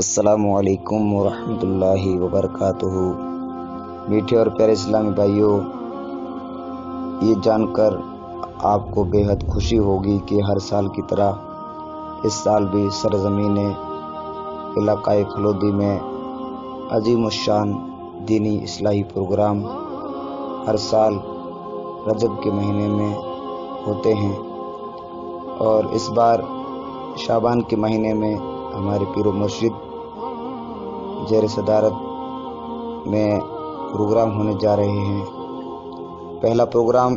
السلام علیکم ورحمۃ اللہ وبرکاتہ۔ میٹھے اور پیارے اسلامی بھائیوں، یہ جان کر آپ کو بے حد خوشی ہوگی کہ ہر سال کی طرح اس سال بھی سرزمین علاقۂ فلودی میں عظیم الشان دینی اصلاحی پروگرام ہر سال رجب کے مہینے میں ہوتے ہیں، اور اس بار شعبان کے مہینے میں ہمارے پیر و مرشد زیر صدارت میں پروگرام ہونے جا رہے ہیں۔ پہلا پروگرام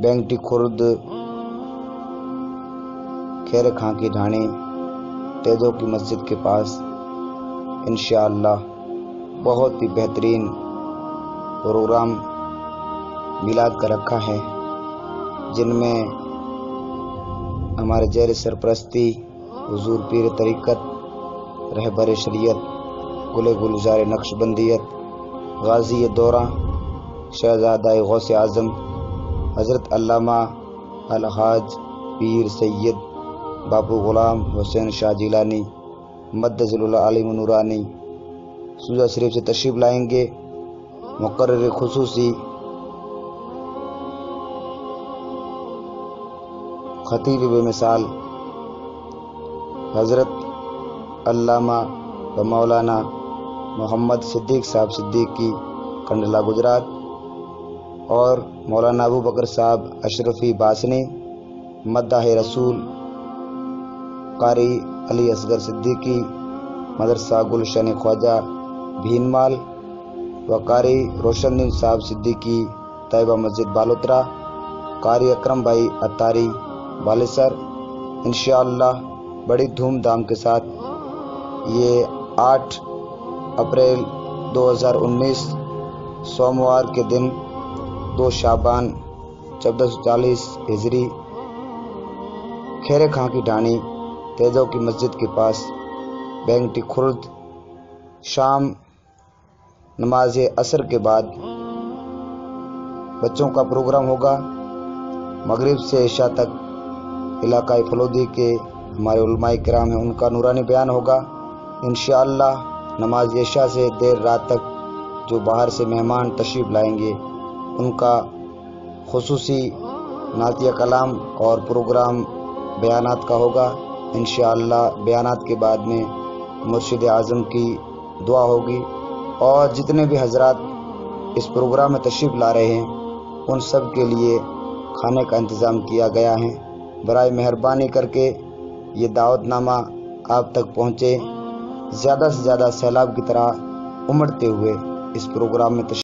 بینگٹی خرد کھیرے خاں کی ڈھانی تیزوں کی مسجد کے پاس انشاءاللہ بہت ہی بہترین پروگرام میلاد کا رکھا ہے، جن میں ہمارے زیر سرپرستی حضور پیر طریقت رہبر شریعت گل گلزار نقش بندیت غازی دورہ شہزادہ غوث اعظم حضرت علامہ الحاج پیر سید باپو غلام حسین شاہ جیلانی مدظل العالم نورانی سوزہ شریف سے تشریف لائیں گے۔ مقرر خصوصی خطیب بے مثال حضرت علامہ و مولانا محمد صدیق صاحب صدیقی کنڈلا گجرات، اور مولانا ابو بکر صاحب اشرفی باسنی مداح رسول، قاری علی اصغر صدیقی مدرسہ گلشن خواجہ بھینمال، و قاری روشن دین صاحب صدیقی طیبہ مسجد بالوترا، قاری اکرم بھائی اتاری بالسر۔ انشاءاللہ بڑی دھوم دھام کے ساتھ یہ 8 اپریل 2019 سوموار کے دن 2 شعبان 1440 ہجری کھیرے خاں کی ڈھانی تیزوں کی مسجد کے پاس بینگٹی خرد شام نماز عصر کے بعد بچوں کا پروگرام ہوگا۔ مغرب سے عشاء تک علاقۂ فلودی کے ہمارے علماء کرام ہیں، ان کا نورانی بیان ہوگا انشاءاللہ۔ نماز عشاء سے دیر رات تک جو باہر سے مہمان تشریف لائیں گے ان کا خصوصی نعتیہ کلام اور پروگرام بیانات کا ہوگا انشاءاللہ۔ بیانات کے بعد میں مرشد اعظم کی دعا ہوگی، اور جتنے بھی حضرات اس پروگرام میں تشریف لا رہے ہیں ان سب کے لیے کھانے کا انتظام کیا گیا ہے۔ برائے مہربانی کر کے یہ دعوت نامہ آپ تک پہنچے، زیادہ سے زیادہ سیلاب کی طرح امڑتے ہوئے اس پروگرام میں تشریف